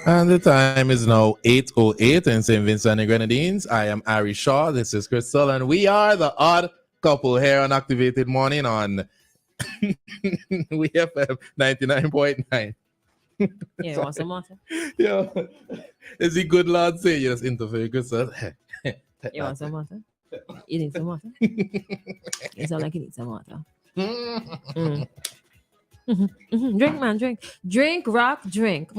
And the time is now 8:08 in St. Vincent and Grenadines. I am Ari Shaw. This is Christal, and we are the odd couple here on Activated Morning on WEFM 99.9. Yeah, want some water? Yo, is he good lad say you just interfere, Christal? You want some water? You need some water? It sounds like you need some water. Mm. Drink, man, drink. Drink, rock, drink.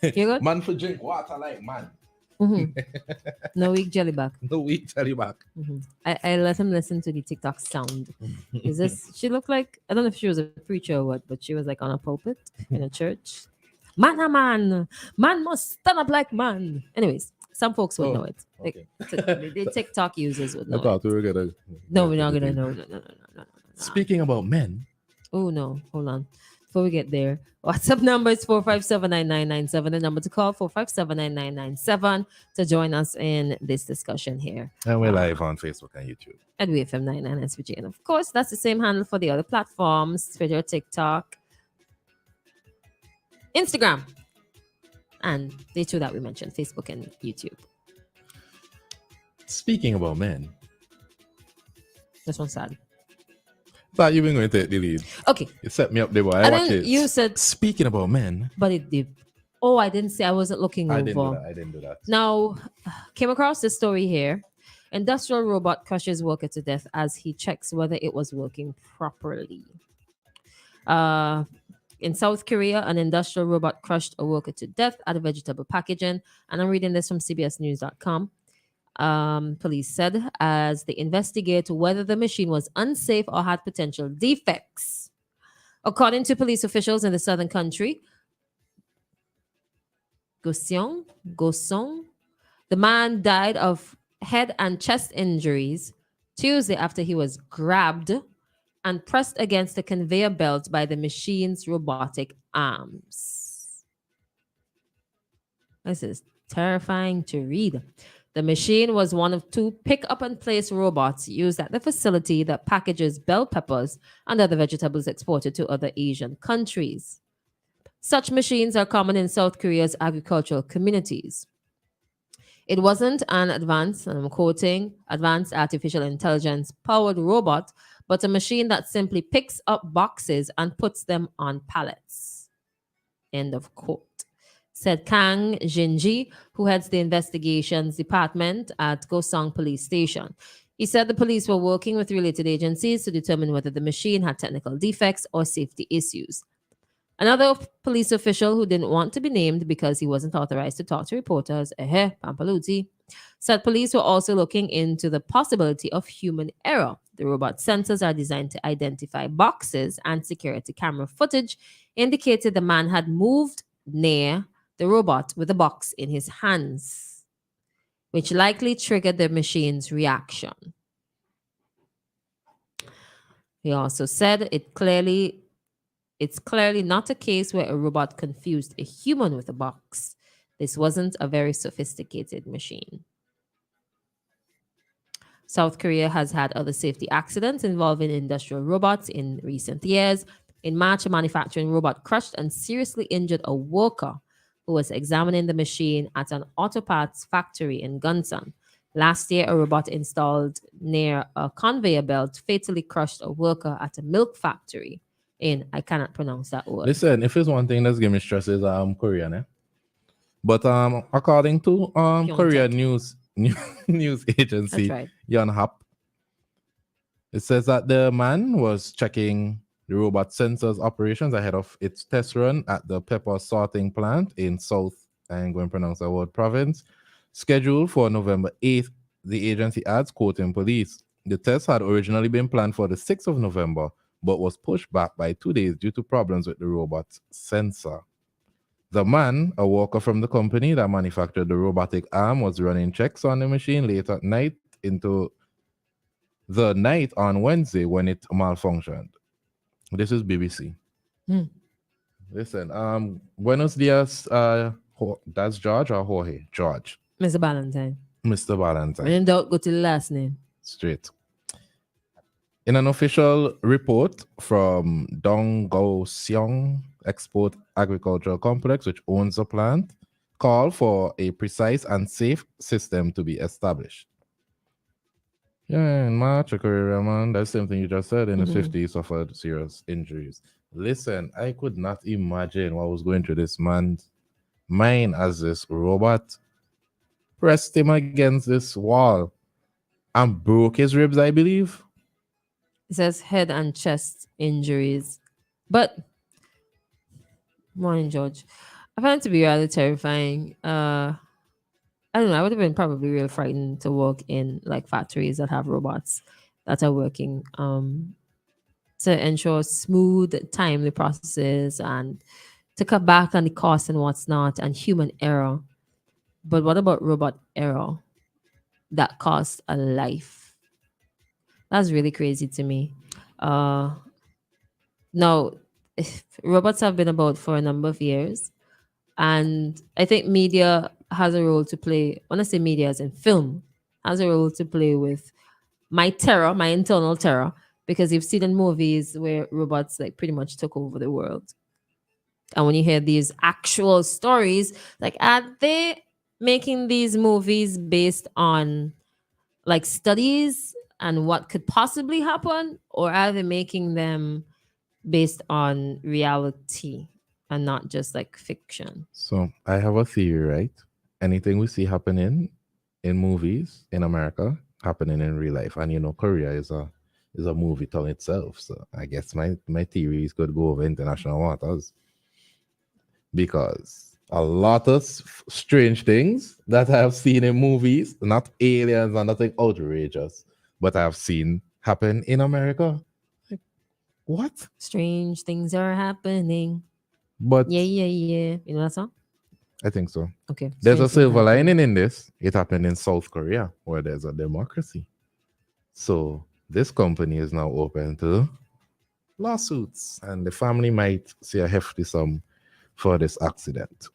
You good? Man for drink water like man. No weak jelly back. No weak tell you back. I let him listen to the TikTok sound. Is this? She looked like, I don't know if she was a preacher or what, but she was like on a pulpit in a church. Man, a man must stand up like man. Anyways, some folks would know it. Okay. The TikTok users would know. I thought we were gonna. No, we're not gonna. No. Speaking about men. Oh no, hold on. Before we get there, WhatsApp number is 4579997. The number to call 4579997 to join us in this discussion here. And we're live on Facebook and YouTube. At WEFM 99 SVG. And of course, that's the same handle for the other platforms, Twitter, TikTok, Instagram, and the two that we mentioned, Facebook and YouTube. Speaking about men. This one's sad. Thought you were going to take the lead. Okay. You set me up there, boy. I And watch then it. you said, Speaking about men. but it did. Oh, I didn't say. I wasn't looking I over. didn't do that. Now, came across this story here. Industrial robot crushes worker to death as he checks whether it was working properly. In South Korea, an industrial robot crushed a worker to death at a vegetable packaging. And I'm reading this from CBSNews.com. Police said as they investigate whether the machine was unsafe or had potential defects. According to police officials in the southern country, Gosong, the man died of head and chest injuries Tuesday after he was grabbed and pressed against the conveyor belt by the machine's robotic arms. This is terrifying to read. The machine was one of two pick-up-and-place robots used at the facility that packages bell peppers and other vegetables exported to other Asian countries. Such machines are common in South Korea's agricultural communities. It wasn't an advanced, and I'm quoting, advanced artificial intelligence-powered robot, but a machine that simply picks up boxes and puts them on pallets. End of quote. Said Kang Jinji, who heads the investigations department at Gosong Police Station. He said the police were working with related agencies to determine whether the machine had technical defects or safety issues. Another police official who didn't want to be named because he wasn't authorized to talk to reporters, Pampaluzzi, said police were also looking into the possibility of human error. The robot sensors are designed to identify boxes, and security camera footage indicated the man had moved near the robot with a box in his hands, which likely triggered the machine's reaction. He also said it's clearly not a case where a robot confused a human with a box. This wasn't a very sophisticated machine. South Korea has had other safety accidents involving industrial robots in recent years. In March, a manufacturing robot crushed and seriously injured a worker who was examining the machine at an auto parts factory in Gunsan. Last year, a robot installed near a conveyor belt fatally crushed a worker at a milk factory in, I cannot pronounce that word. Listen, if it's one thing that's giving me stress is Korean, eh? But according to Korea news agency Yonhap, it says that the man was checking the robot sensors operations ahead of its test run at the pepper sorting plant in South, I'm going to pronounce that word, province, scheduled for November 8th. The agency adds, quoting police, the test had originally been planned for the 6th of November, but was pushed back by 2 days due to problems with the robot's sensor. The man, a worker from the company that manufactured the robotic arm, was running checks on the machine late at night into the night on Wednesday when it malfunctioned. This is BBC. Listen, buenos dias, that's George or Jorge? George. Mr. Valentine. Mr. Valentine. When in doubt, go to the last name. Straight. In an official report from Donggo Seong Export Agricultural Complex, which owns the plant, call for a precise and safe system to be established. Yeah, in March, a career man, that's the same thing you just said. In his 50s, suffered serious injuries. Listen, I could not imagine what was going through this man's mind as this robot pressed him against this wall and broke his ribs, I believe. It says head and chest injuries. But, morning, George. I find it to be rather terrifying. I don't know. I would have been probably real frightened to work in like factories that have robots that are working to ensure smooth, timely processes and to cut back on the cost and what's not and human error. But what about robot error that costs a life? That's really crazy to me. Uh, now, robots have been about for a number of years, and I think media has a role to play. When I say media, as in film, has a role to play with my terror, my internal terror, because you've seen in movies where robots like pretty much took over the world. And when you hear these actual stories, like are they making these movies based on like studies and what could possibly happen, or are they making them based on reality and not just like fiction? So I have a theory, right? Anything we see happening in movies in America happening in real life, and Korea is a movie town itself. So I guess my theories could go over international waters because a lot of strange things that I have seen in movies, not aliens or nothing outrageous, but I have seen happen in America. Like, what? Strange things are happening. But Yeah. You know that song? I think so. Okay. There's a silver lining in this. It happened in South Korea where there's a democracy. So this company is now open to lawsuits, and the family might see a hefty sum for this accident.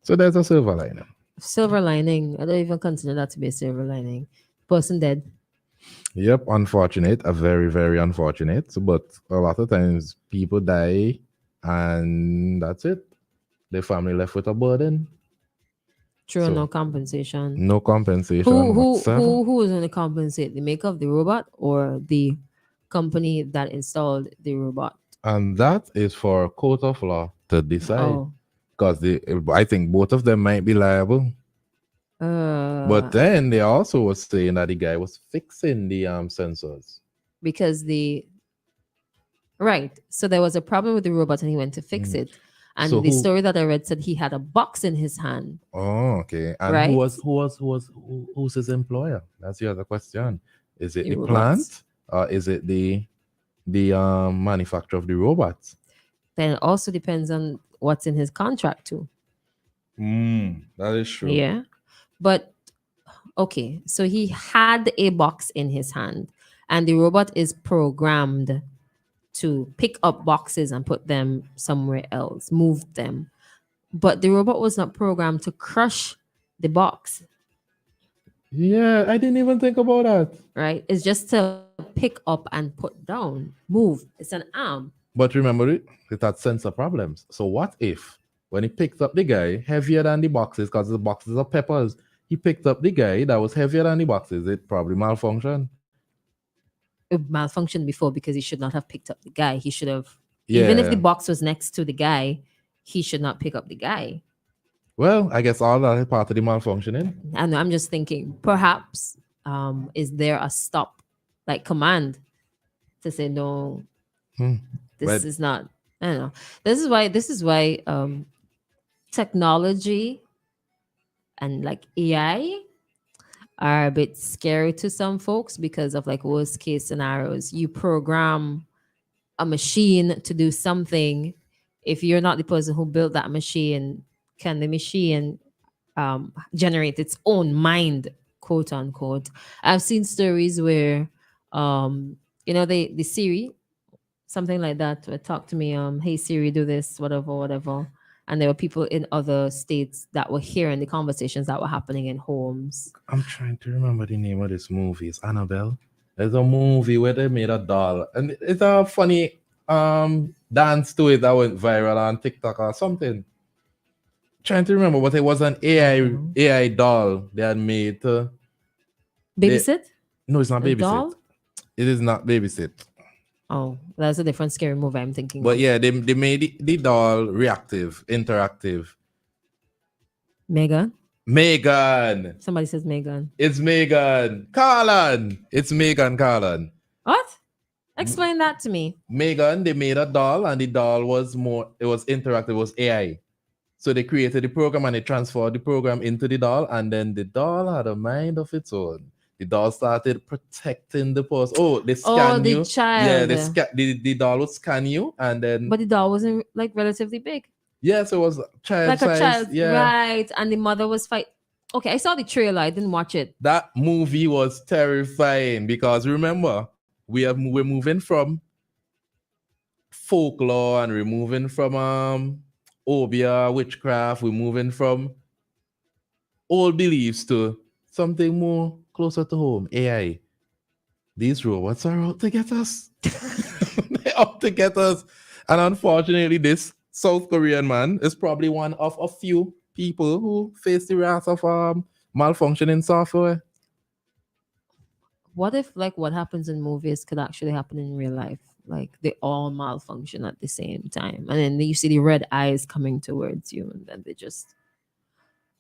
So there's a silver lining. Silver lining. I don't even consider that to be a silver lining. Person dead. Yep, unfortunate. A very, very unfortunate. But a lot of times people die and that's it. The family left with a burden. True, so, no compensation. No compensation. Who is going to compensate? The maker of the robot or the company that installed the robot? And that is for a court of law to decide. Because I think both of them might be liable. But then they also were saying that the guy was fixing the sensors. Because right. So there was a problem with the robot and he went to fix it. And so the story that I read said he had a box in his hand. Oh, okay. And right? who's his employer? That's the other question. Is it the plant or is it the manufacturer of the robots? Then it also depends on what's in his contract too. That is true. Yeah. But okay, so he had a box in his hand and the robot is programmed to pick up boxes and put them somewhere else, move them. But the robot was not programmed to crush the box. Yeah, I didn't even think about that. Right? It's just to pick up and put down, move. It's an arm. But remember, it had sensor problems. So what if when he picked up the guy heavier than the boxes, because the boxes are peppers, he picked up the guy that was heavier than the boxes, it probably malfunctioned. It malfunctioned before because he should not have picked up the guy. He should have, even if the box was next to the guy, he should not pick up the guy. Well, I guess all that is part of the malfunctioning. I know, I'm just thinking, perhaps is there a stop, like command to say no, this is not, I don't know. This is why technology and like AI are a bit scary to some folks because of like worst case scenarios. You program a machine to do something. If you're not the person who built that machine, can the machine generate its own mind, quote unquote? I've seen stories where, the Siri, something like that, would talk to me, hey Siri, do this, whatever. And there were people in other states that were hearing the conversations that were happening in homes. I'm trying to remember the name of this movie. It's Annabelle. There's a movie where they made a doll. And it's a funny dance to it that went viral on TikTok or something. trying to remember, but it was an AI doll they had made to babysit. No, it's not A babysit. doll? It is not babysit. Oh, that's a different scary movie I'm thinking. But yeah, they made the doll reactive, interactive. Megan. Somebody says Megan. It's Megan. Carlin. It's Megan Carlin. What? Explain that to me. Megan, they made a doll, and the doll was interactive, it was AI. So they created the program and they transferred the program into the doll, and then the doll had a mind of its own. The doll started protecting the person. Oh, they scan you. Child. Yeah, the doll would scan you, and then. But the doll wasn't like relatively big. Yes, it was child like size. A child, yeah. Right, and the mother was fight. Okay, I saw the trailer. I didn't watch it. That movie was terrifying because remember, we're moving from folklore and we're moving from obia, witchcraft. We're moving from old beliefs to something more closer to home, AI. These robots are out to get us. They're out to get us. And unfortunately, this South Korean man is probably one of a few people who face the wrath of malfunctioning software. What if like what happens in movies could actually happen in real life? Like they all malfunction at the same time. And then you see the red eyes coming towards you and then they just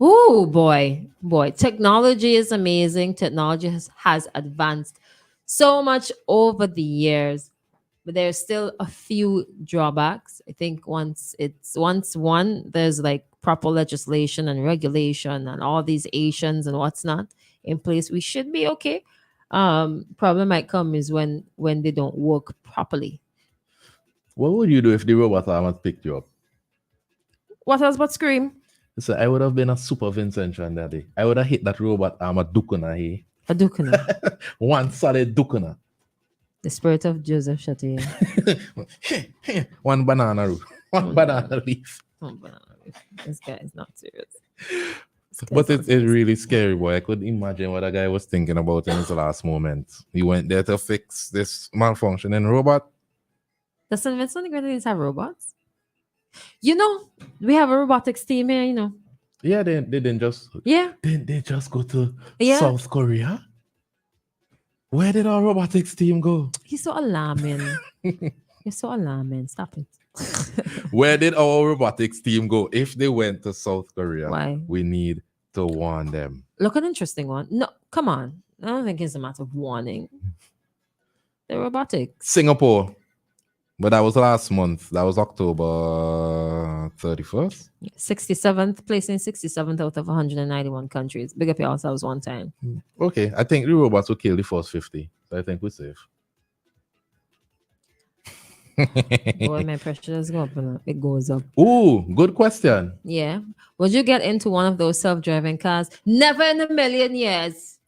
oh boy. Technology is amazing. Technology has advanced so much over the years, but there's still a few drawbacks. I think once there's like proper legislation and regulation and all these Asians and what's not in place, we should be okay. Problem might come is when they don't work properly. What would you do if the robot arm had picked you up? What else but scream? So I would have been a super Vincent that day. I would have hit that robot arm a dukuna here. A dukuna. One solid dukuna. The spirit of Joseph Chatier. One banana root. One banana leaf. One banana leaf. This guy is not serious. But it's really scary, boy. I could imagine what a guy was thinking about in his last moment. He went there to fix this malfunctioning robot. Does St. Vincent and Grenadines have robots? You know, we have a robotics team here, you know. Yeah, they didn't just... Yeah. Didn't they just go to South Korea? Where did our robotics team go? You're so alarming. You're so alarming. Stop it. Where did our robotics team go? If they went to South Korea, why? We need to warn them. Look, an interesting one. No, come on. I don't think it's a matter of warning. The robotics. Singapore. But that was last month. That was October 31st. 67th, placing 67th out of 191 countries. Big up yourselves one time. Okay, I think the robots will kill the first 50. So I think we're safe. Boy, my pressure does go up. It goes up. Ooh, good question. Yeah. Would you get into one of those self-driving cars? Never in a million years.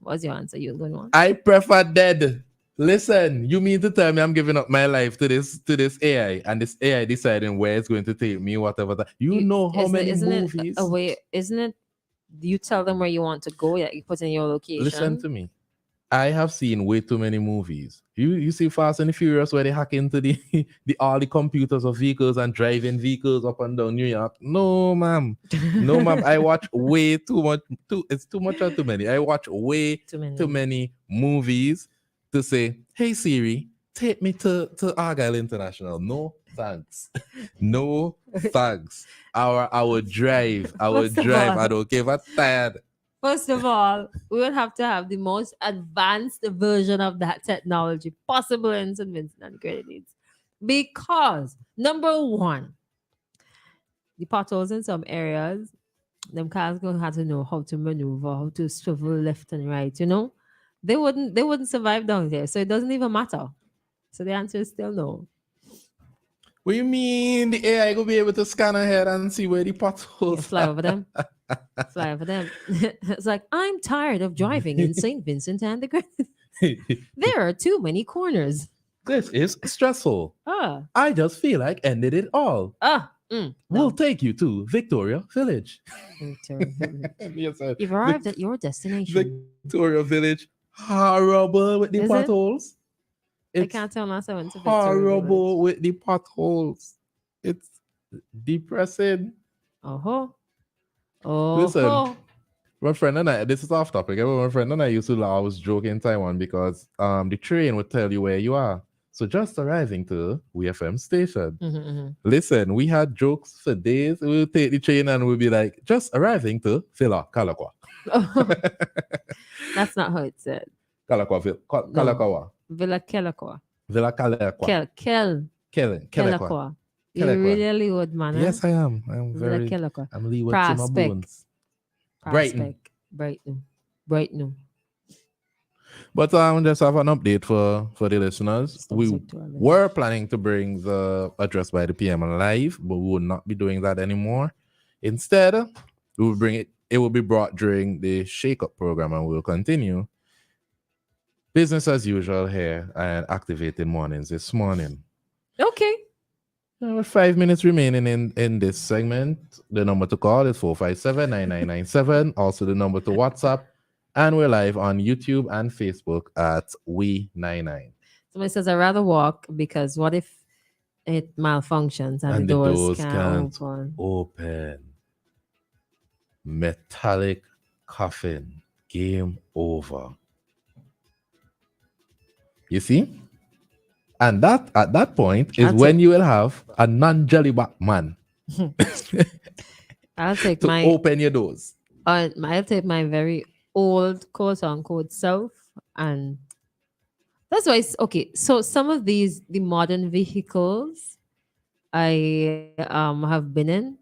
What's your answer? You going on? I prefer dead. Listen, you mean to tell me I'm giving up my life to this AI and this AI deciding where it's going to take me, whatever. You know how many movies. Isn't it? You tell them where you want to go. Yeah, you put in your location. Listen to me. I have seen way too many movies. You see Fast and the Furious where they hack into all the computers of vehicles and driving vehicles up and down New York. No, ma'am. No, ma'am. I watch way too much. It's too much or too many. I watch way too many movies to say, hey Siri, take me to Argyle International. No thanks. No thanks. I would drive. I don't care if I'm tired. First of all, we would have to have the most advanced version of that technology possible in St. Vincent and Grenadines. Because, number one, the potholes in some areas, them cars going to have to know how to maneuver, how to swivel left and right, you know? They wouldn't survive down there. So it doesn't even matter. So the answer is still no. What do you mean the AI will be able to scan ahead and see where the potholes are? Fly over them. Fly over them. It's like, I'm tired of driving in St. Vincent and the Grenadines. There are too many corners. This is stressful. I just feel like ended it all. We'll take you to Victoria Village. Victoria Village. Yes, sir. You've arrived at your destination. Victoria Village. Horrible with the potholes. I can't tell last I went to Victoria horrible Village. With the potholes. It's depressing. Oh, Listen, oh. my friend and I, this is off topic. But my friend and I used to always joke in Taiwan because the train would tell you where you are. So just arriving to WEFM station. Listen, we had jokes for days. We'll take the train and we'll be like, just arriving to Villa Kalakwa. That's not how it's said. Kalakawa. Villa Kelakwa. Villa Kalakwa. Kelakwa. You're really Leeward, man. Yes, I am. I'm very. I'm Leeward to my bones. Brighton. But just have an update for the listeners. We were planning to bring the address by the PM live, but we will not be doing that anymore. Instead, we will bring it. It will be brought during the Shake Up program, and we'll continue business as usual here and activating mornings this morning. Okay. With 5 minutes remaining in this segment, the number to call is 457-9997. Also, the number to WhatsApp. And we're live on YouTube and Facebook at We99. Somebody says, I'd rather walk because what if it malfunctions and the doors can't open? Metallic coffin. Game over. You see? And that at that point is when you will have a non-jelly back man. I'll take to open your doors. I'll take my very old quote unquote self, and that's why it's okay. So some of the modern vehicles I have been in,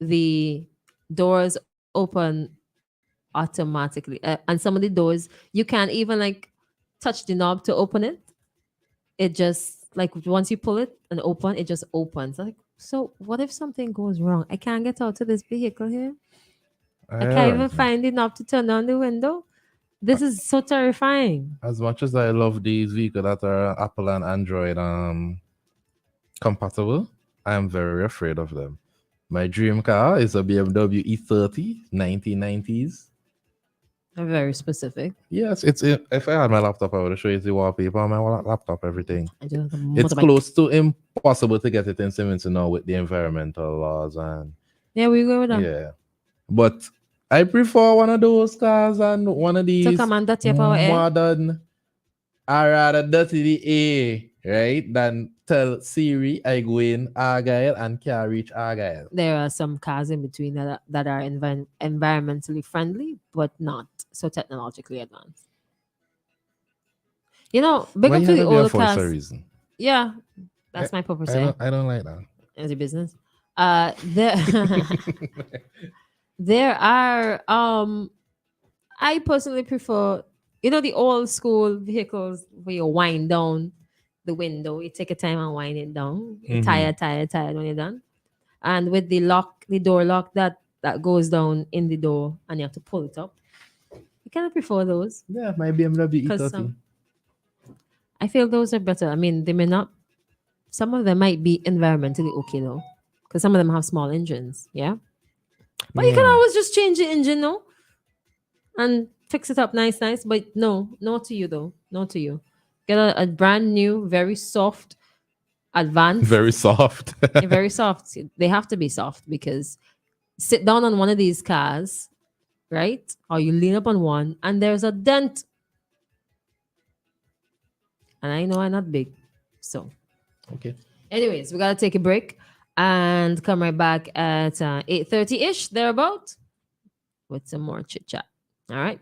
the doors open automatically, and some of the doors you can't even like touch the knob to open it. It just like once you pull it and open, it just opens. Like, so what if something goes wrong? I can't get out of this vehicle here. I can't even find the knob to turn on the window. This is so terrifying. As much as I love these vehicles that are Apple and Android compatible, I am very afraid of them. My dream car is a BMW E30, 1990s. Very specific. Yes, if I had my laptop, I would show you the wallpaper on my laptop, everything. It's close to impossible to get it in Simmons now with the environmental laws and we go with that. Yeah, but I prefer one of those cars and one of these modern. I rather dirty the A, right, than tell Siri I go in Argyle and can't reach Argyle. There are some cars in between that are environmentally friendly, but not so technologically advanced. You know, big up to the old cars. For a reason. Yeah, that's my purpose. I don't like that. As a business, there are. I personally prefer, the old school vehicles where you wind down the window. You take a time and wind it down. You're tired when you're done. And with the door lock that goes down in the door and you have to pull it up. I kind of prefer those. Yeah, my BMW E30. I feel those are better. I mean, they may not, some of them might be environmentally okay though. Because some of them have small engines. Yeah. But you can always just change the engine, no? And fix it up nice. But no to you though. No to you. Get a brand new, very soft, advanced. Very soft. Very soft. They have to be soft because sit down on one of these cars, right? Or you lean up on one and there's a dent. And I know I'm not big. So. Okay. Anyways, we got to take a break and come right back at 8:30-ish, thereabout, with some more chit-chat. All right.